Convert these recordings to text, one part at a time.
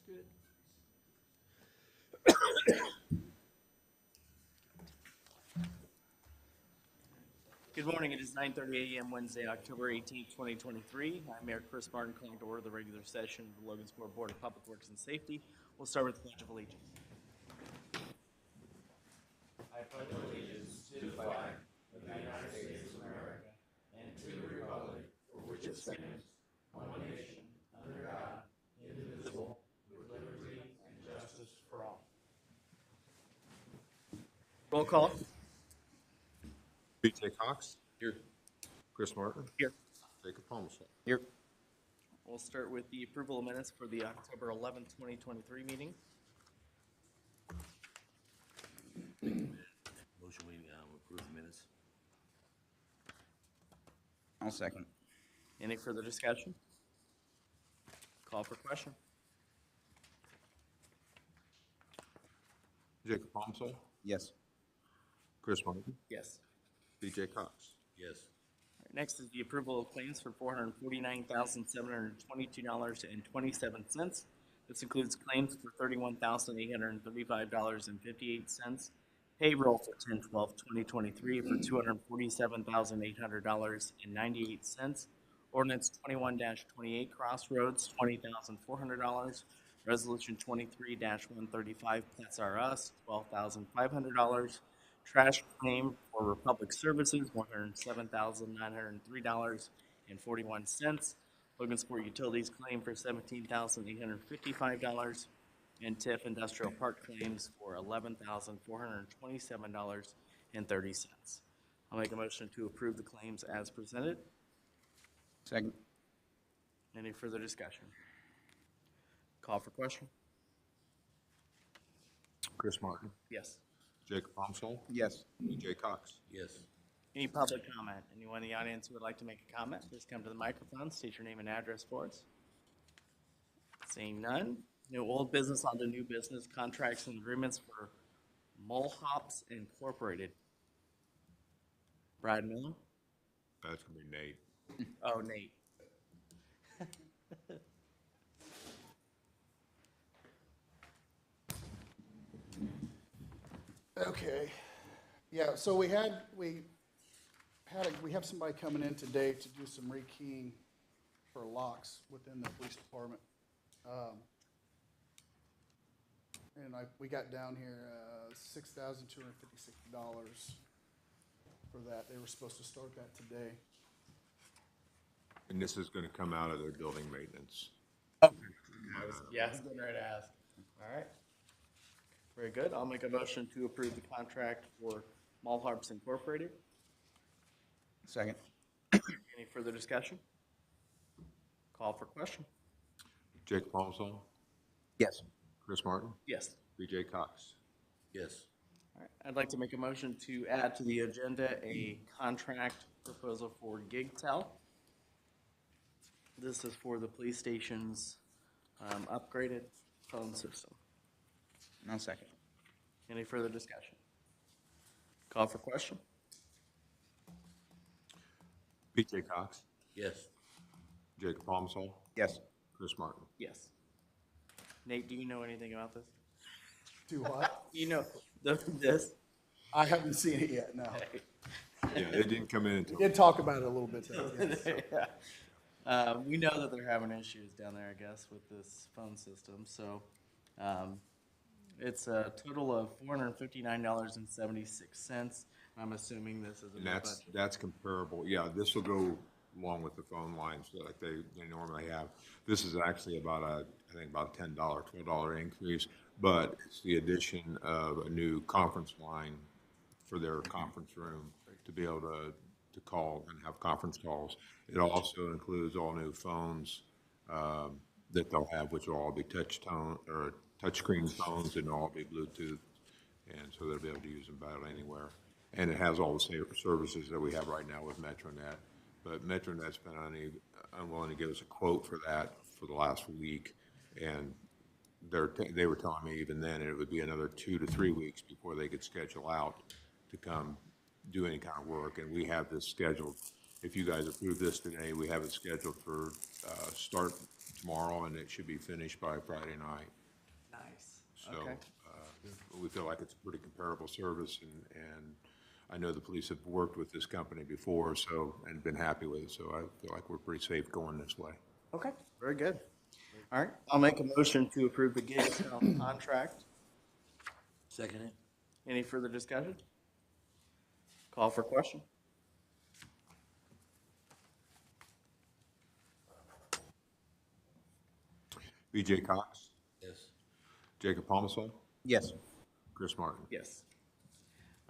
Looks good. Good morning. It is 9:30 a.m. Wednesday, October 18th, 2023. I'm Mayor Chris Martin, calling to order the regular session of the Logansport Board of Public Works and Safety. We'll start with the Pledge of Allegiance. I pledge allegiance to the flag of the United States of America and to the republic for which it stands, one nation, under God, indivisible, with liberty and justice for all. Roll call. B.J. Cox. Here. Chris Martin. Here. Jacob Palmsall. Here. We'll start with the approval of minutes for the October 11th, 2023 meeting. Motion we approve the minutes. I'll second. Any further discussion? Call for question. Jacob Palmsall. Yes. Chris Martin. Yes. B.J. Cox. Yes. All right, next is the approval of claims for $449,722.27. This includes claims for $31,835.58, payroll for 10/12/2023 for $247,800.98, ordinance 21-28 Crossroads $20,400, resolution 23-135 Pets R Us $12,500, trash claim for Republic Services $107,903.41, Logansport Utilities claim for $17,855, and TIF Industrial Park claims for $11,427.30. I'll make a motion to approve the claims as presented. Second. Any further discussion? Call for question? Chris Martin. Yes. Jacob Palmsall. Yes. B.J. Cox. Yes. Any public comment? Anyone in the audience who would like to make a comment, please come to the microphone, state your name and address for us. Seeing none. No old business, on to new business, contracts and agreements for Mulhops Incorporated. Brad Miller? That's going to be Nate. Oh, Nate. Okay, yeah, so we have somebody coming in today to do some rekeying for locks within the police department. And we got down here, $6,256 for that. They were supposed to start that today. And this is going to come out of their building maintenance. I was getting ready to ask. All right. Very good. I'll make a motion to approve the contract for Mulhops Incorporated. Second. Any further discussion? Call for question. Jacob Palmsall. Yes. Chris Martin. Yes. B.J. Cox. Yes. All right. I'd like to make a motion to add to the agenda a contract proposal for GigTel. This is for the police station's upgraded phone system. I'll second. Any further discussion? Call for question. B.J. Cox. Yes. Jacob Palmsall. Yes. Chris Martin. Yes. Nate, do you know anything about this? Do what? You know this? I haven't seen it yet, no. Yeah, it didn't come in until. We did talk about it a little bit though, yes. We know that they're having issues down there, I guess, with this phone system. So it's a total of $459.76. I'm assuming this is a And budget. that's comparable. Yeah, this will go along with the phone lines like they normally have. This is actually about a $10, $12 increase, but it's the addition of a new conference line for their conference room to be able to call and have conference calls. It also includes all new phones that they'll have, which will all be touchscreen phones, and they'll all be Bluetooth, and so they'll be able to use them about anywhere. And it has all the same services that we have right now with MetroNet. But MetroNet's been unwilling to give us a quote for that for the last week, and they were telling me even then it would be another 2 to 3 weeks before they could schedule out to come do any kind of work. And we have this scheduled. If you guys approve this today, we have it scheduled for start tomorrow, and it should be finished by Friday night. Nice. So, Okay. we feel like it's a pretty comparable service, and I know the police have worked with this company before, so, and been happy with it, so I feel like we're pretty safe going this way. Okay, very good. All right, I'll make a motion to approve the gig account contract. Second it? Any further discussion? Call for question. BJ Cox, Yes. Jacob Palmsall, Yes. Chris Martin. Yes.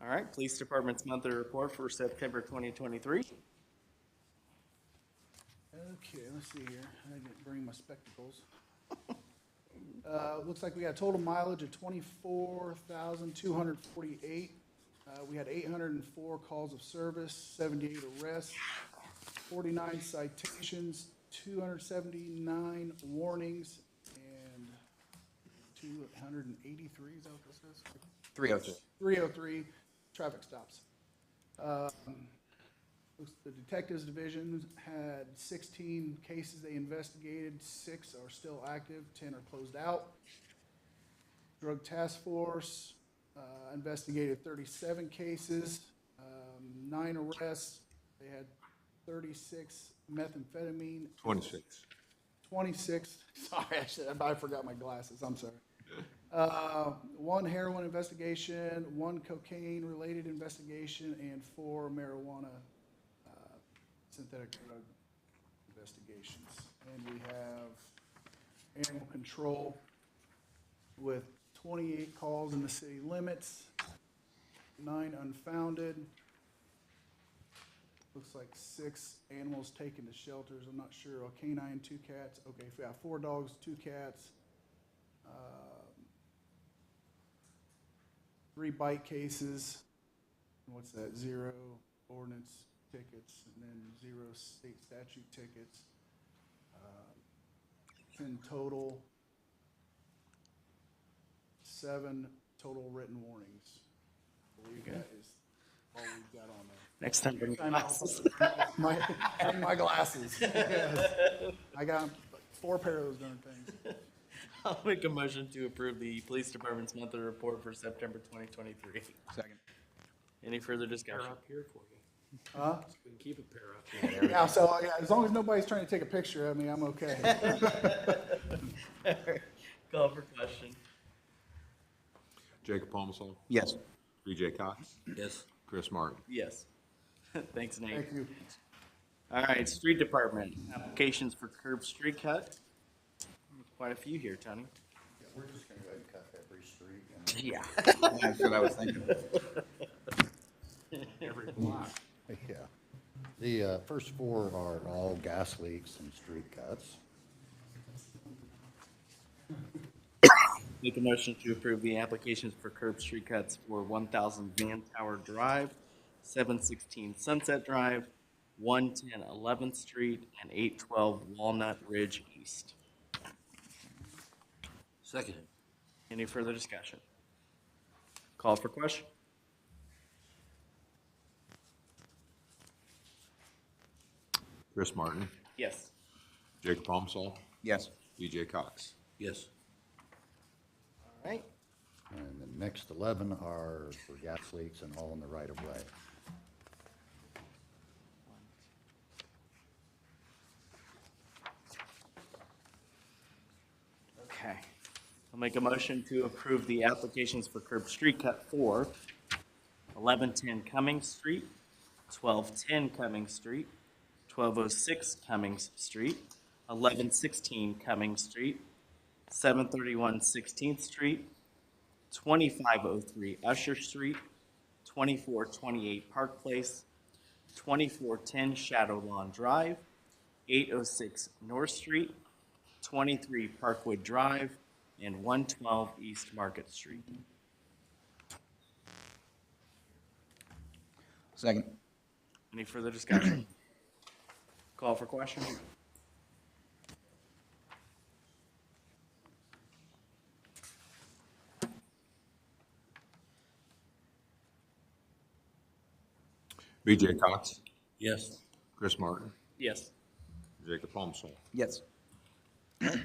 All right, Police Department's monthly report for September 2023. Okay, let's see here. I didn't bring my spectacles. Looks like we got total mileage of 24,248. We had 804 calls of service, 78 arrests, 49 citations, 279 warnings, and 283, is that what this is? 303. 303 traffic stops. The Detectives Division had 16 cases they investigated, 6 are still active, 10 are closed out. Drug Task Force investigated 37 cases, 9 arrests. They had 36 methamphetamine. 26. 26, sorry, I forgot my glasses, I'm sorry. 1 heroin investigation, 1 cocaine-related investigation, and 4 marijuana synthetic drug investigations. And we have animal control with 28 calls in the city limits, 9 unfounded. Looks like 6 animals taken to shelters, I'm not sure, a canine, 2 cats, okay, we got 4 dogs, 2 cats. 3 bite cases, what's that, 0 ordinance tickets, and then 0 state statute tickets. In total, 7 total written warnings. I believe that is all we've got on there. Next time, bring Time glasses. bring my glasses. Yes. I got 4 pair of those darn things. I'll make a motion to approve the Police Department's monthly report for September 2023. Second. Any further discussion? Pair up here for you. Huh? We can keep a pair up here. Yeah, so yeah, as long as nobody's trying to take a picture of me, I'm okay. Call for question. Jacob Palmsall, Yes. BJ Cox, Yes. Chris Martin. Yes. Thanks, Nate. Thank you. All right, Street Department, applications for curb street cut. Quite a few here, Tony. We're just gonna go ahead and cut every street and Yeah. That's what I was thinking. Every block. yeah. The first 4 are all gas leaks and street cuts. Make a motion to approve the applications for curb street cuts for 1,000 Van Tower Drive, 716 Sunset Drive, 110 11th Street, and 812 Walnut Ridge East. Second it? Any further discussion? Call for question. Chris Martin, Yes. Jacob Palmsall, Yes. BJ Cox. Yes. All right. And the next 11 are for gas leaks and all in the right of way. Okay. I'll make a motion to approve the applications for curb street cut for 1110 Cummings Street, 1210 Cummings Street, 1206 Cummings Street, 1116 Cummings Street, 731 16th Street, 2503 Usher Street, 2428 Park Place, 2410 Shadow Lawn Drive, 806 North Street, 23 Parkwood Drive, and 112 East Market Street. Second. Any further discussion? Call for question. BJ Cox, Yes. Chris Martin, Yes. Jacob Palmsall. Yes.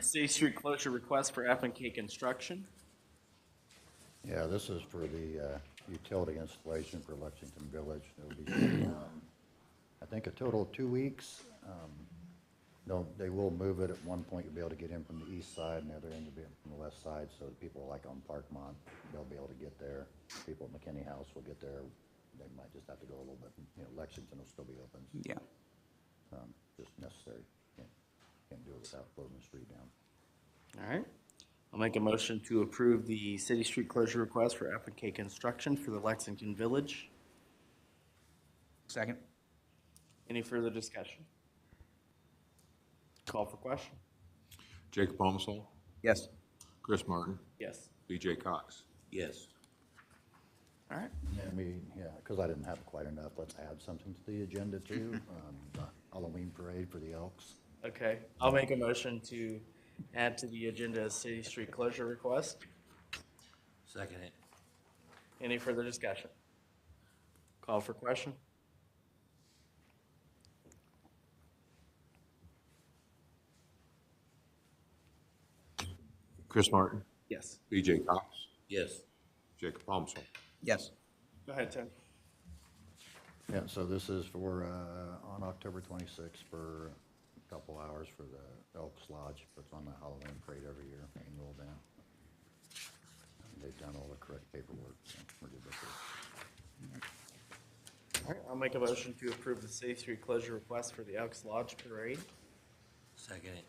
City street closure request for F and K Construction. Yeah, this is for the utility installation for Lexington Village. It'll be, I think, a total of 2 weeks. They will move it. At one point, you'll be able to get in from the east side, and the other end you'll be in from the west side, so the people like on Parkmont, they'll be able to get there. People at McKinney House will get there. They might just have to go a little bit, Lexington will still be open. Yeah. Just necessary. Can't do it without closing the street down. All right. I'll make a motion to approve the city street closure request for F and K Construction for the Lexington Village. Second? Any further discussion? Call for question? Jacob Palmsall, Yes. Chris Martin, Yes. BJ Cox. Yes. All right. Because I didn't have quite enough, let's add something to the agenda too. The Halloween parade for the Elks. Okay. I'll make a motion to add to the agenda a city street closure request. Second it. Any further discussion? Call for question? Chris Martin, Yes. BJ Cox, Yes. Jacob Palmsall. Yes. Go ahead, Tim. Yeah, so this is for, on October 26th for a couple hours for the Elks Lodge, puts on the Halloween parade every year, annual event. And they've done all the correct paperwork, so we're good with this. All right. I'll make a motion to approve the city street closure request for the Elks Lodge Parade. Second it.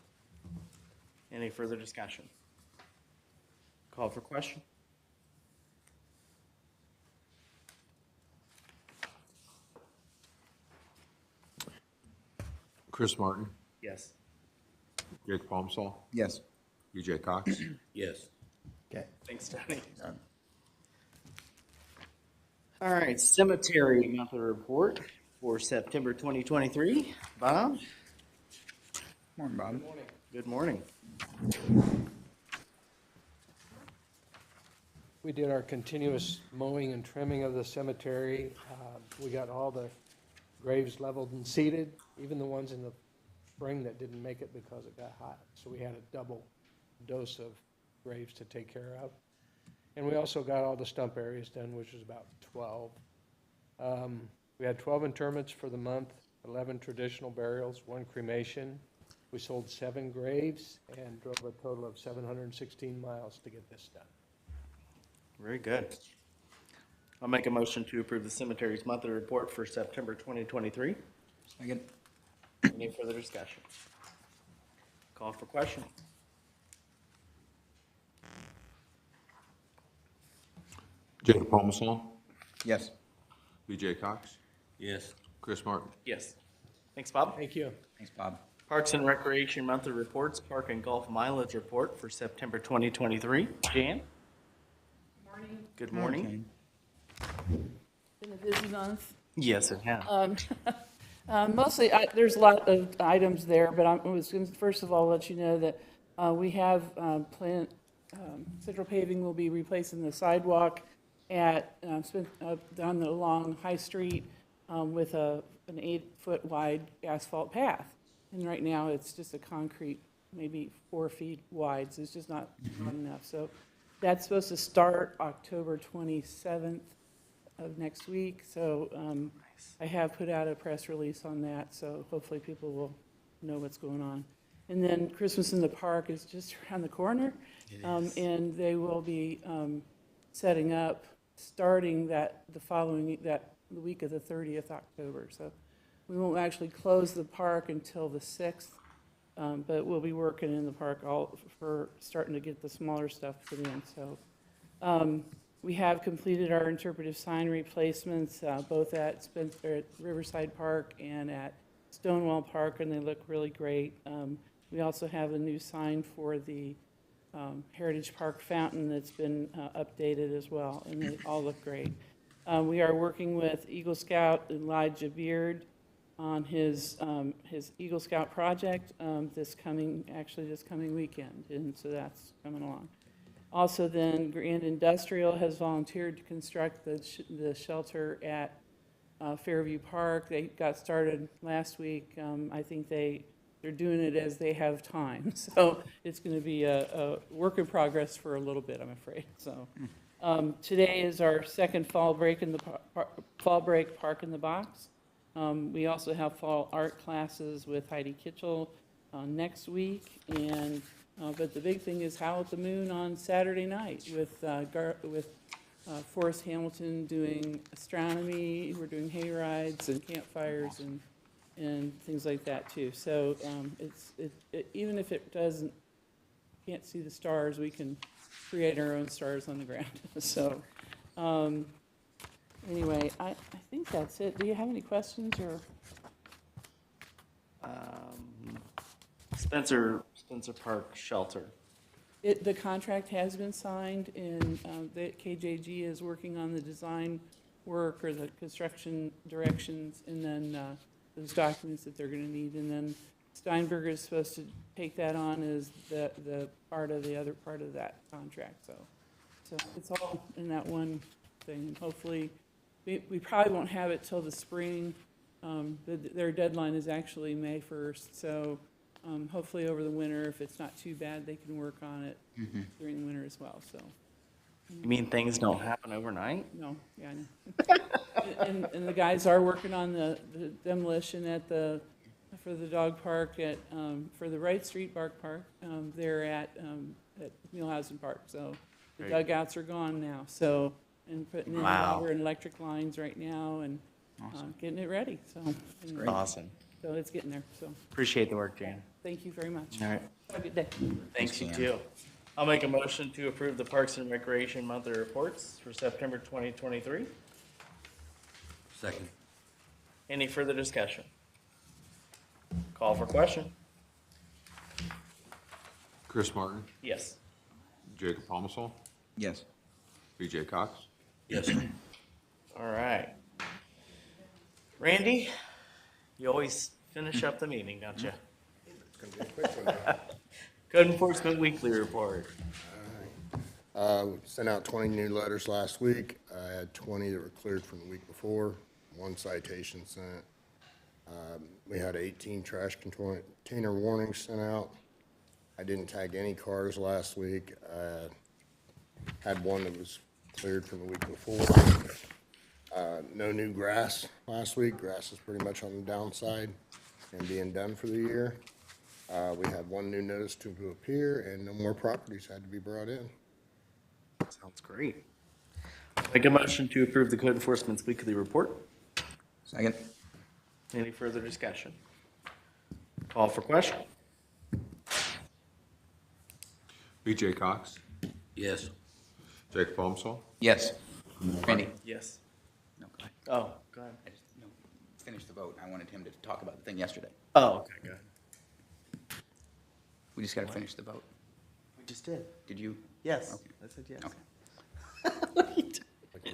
Any further discussion? Call for question? Chris Martin, Yes. Jacob Palmsall, Yes. BJ Cox. Yes. Okay. Thanks, Tony. All right, cemetery monthly report for September 2023. Bob? Morning, Bob. Good morning. We did our continuous mowing and trimming of the cemetery. We got all the graves leveled and seeded, even the ones in the spring that didn't make it because it got hot. So we had a double dose of graves to take care of. And we also got all the stump areas done, which was about 12. We had 12 interments for the month, 11 traditional burials, 1 cremation. We sold 7 graves and drove a total of 716 miles to get this done. Very good. I'll make a motion to approve the cemetery's monthly report for September 2023. Second? Any further discussion? Call for question? Jacob Palmsall, Yes. BJ Cox, Yes. Chris Martin. Yes. Thanks, Bob. Thank you. Thanks, Bob. Parks and Recreation monthly reports, park and golf mileage report for September 2023. Jan? Morning. Good morning. Been a busy month. Yes, it has. Mostly, there's a lot of items there, but I was going to, first of all, let you know that we have Central Paving will be replacing the sidewalk at, down along High Street with an 8-foot wide asphalt path. And right now, it's just a concrete, maybe 4 feet wide, so it's just not enough. So that's supposed to start October 27th of next week. So I have put out a press release on that, so hopefully people will know what's going on. And then Christmas in the Park is just around the corner. And they will be setting up, starting the week of the 30th October. So we won't actually close the park until the 6th, but we'll be working in the park for starting to get the smaller stuff put in. So we have completed our interpretive sign replacements, both at Riverside Park and at Stonewall Park, and they look really great. We also have a new sign for the Heritage Park fountain that's been updated as well, and they all look great. We are working with Eagle Scout Elijah Beard on his Eagle Scout project this coming weekend, and so that's coming along. Also then, Grand Industrial has volunteered to construct the shelter at Fairview Park. They got started last week. I think they're they're doing it as they have time. So it's going to be a work in progress for a little bit, I'm afraid, so. Today is our second fall break in the, fall break Park in the Box. We also have fall art classes with Heidi Kitchell next week, and, but the big thing is Howl at the Moon on Saturday night with Forrest Hamilton doing astronomy. We're doing hay rides and campfires and things like that too. So even if it doesn't, can't see the stars, we can create our own stars on the ground. So anyway, I think that's it. Do you have any questions or? Spencer Park Shelter. The contract has been signed, and the KJG is working on the design work or the construction directions, and then those documents that they're going to need. And then Steinberger is supposed to take that on as the part of the other part of that contract. So it's all in that one thing. Hopefully, we probably won't have it till the spring. Their deadline is actually May 1st. So hopefully over the winter, if it's not too bad, they can work on it during the winter as well. So. You mean things don't happen overnight? No, yeah, I know. And the guys are working on the demolition for the dog park for the Wright Street Bark Park. They're at Muehlhausen Park, so the Great. dugouts are gone now, so, and putting in Wow. water and electric lines right now and getting it ready, so. and- Awesome. So it's getting there, so, Appreciate the work, Jan. thank you very much. All right. Have a good day. Thanks, you Jan. too. I'll make a motion to approve the Parks and Recreation monthly reports for September 2023. Second. Any further discussion? Call for question? Chris Martin, Yes. Jacob Palmsall, Yes. BJ Cox. Yes. All right. Randy, you always finish up the meeting, don't you? It's gonna be a quick one. Code Enforcement Weekly Report. We sent out 20 new letters last week. I had 20 that were cleared from the week before, one citation sent. We had 18 trash container warnings sent out. I didn't tag any cars last week. Had one that was cleared from the week before. No new grass last week. Grass is pretty much on the downside and being done for the year. We had one new notice to appear, and no more properties had to be brought in. Sounds great. Make a motion to approve the Code Enforcement's Weekly Report. Second. Any further discussion? Call for question? BJ Cox, Yes. Jacob Palmsall, Yes. Randy? Yes. No, go ahead. Oh, go ahead. I just, finish the vote. I wanted him to talk about the thing yesterday. Oh, okay, go ahead. We just gotta finish the vote. We just did. Did you? Yes. Okay. I said yes. Okay.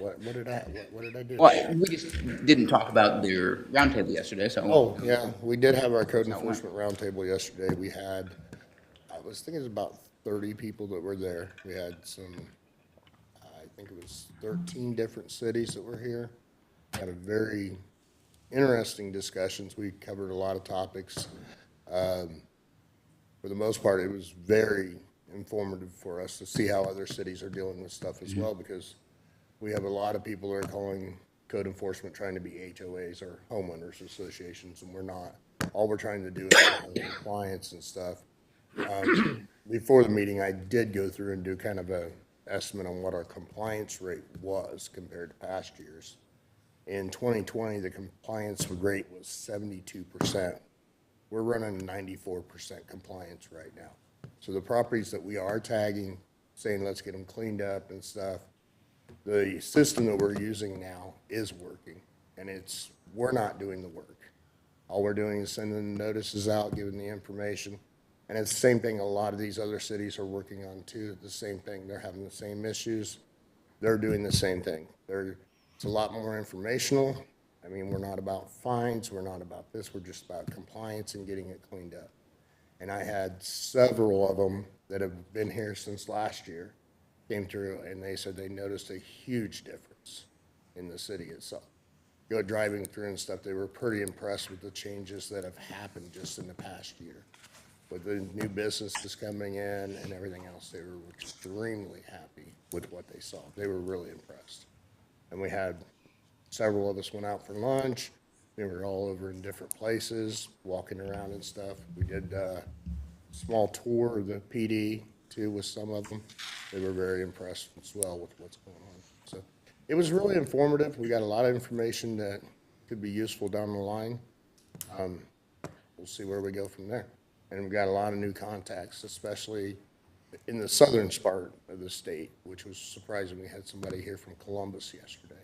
Like, what did I do? Well, we just didn't talk about their roundtable yesterday, so. Oh, yeah, we did have our code enforcement roundtable yesterday. We had, I was thinking it was about 30 people that were there. We had some, I think it was 13 different cities that were here. Had a very interesting discussions. We covered a lot of topics. For the most part, it was very informative for us to see how other cities are dealing with stuff as well, because we have a lot of people that are calling code enforcement trying to be HOAs or homeowners associations, and we're not. All we're trying to do is compliance and stuff. Before the meeting, I did go through and do kind of a estimate on what our compliance rate was compared to past years. In 2020, the compliance rate was 72%. We're running 94% compliance right now. So the properties that we are tagging, saying let's get them cleaned up and stuff, the system that we're using now is working, and we're not doing the work. All we're doing is sending the notices out, giving the information, and it's the same thing a lot of these other cities are working on too, the same thing. They're having the same issues. They're doing the same thing. It's a lot more informational. I mean, we're not about fines, we're not about this, we're just about compliance and getting it cleaned up. And I had several of them that have been here since last year, came through, and they said they noticed a huge difference in the city itself. go driving through and stuff, they were pretty impressed with the changes that have happened just in the past year. With the new businesses coming in and everything else, they were extremely happy with what they saw. They were really impressed. And we had, several of us went out for lunch. We were all over in different places, walking around and stuff. We did a small tour of the PD too with some of them. They were very impressed as well with what's going on. So it was really informative. We got a lot of information that could be useful down the line. We'll see where we go from there. And we've got a lot of new contacts, especially in the southern part of the state, which was surprising. We had somebody here from Columbus yesterday.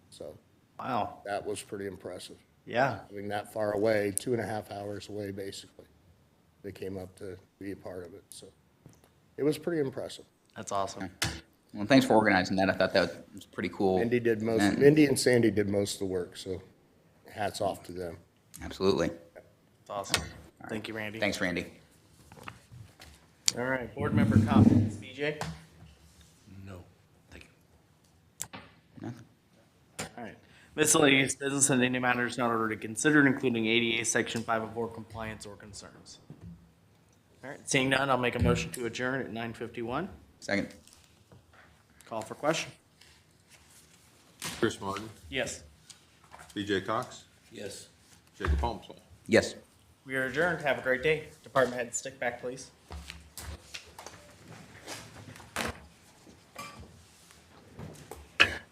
So Wow. that was pretty impressive. Yeah. Having that far away, 2.5 hours away, basically. They came up to be a part of it, so it was pretty impressive. That's awesome. Well, thanks for organizing that. I thought that was pretty cool. Mindy and Sandy did most of the work, so hats off to them. Absolutely. That's awesome. Thank you, Randy. Thanks, Randy. All right, board member comments. BJ? No, thank you. Nothing. All right. Miscellaneous business and any matters not ordered to consider, including ADA Section 504 compliance or concerns. All right, seeing none, I'll make a motion to adjourn at 9:51. Second. Call for question. Chris Martin, Yes. BJ Cox, Yes. Jacob Holmeswell. Yes. We are adjourned. Have a great day. Department head, stick back, please.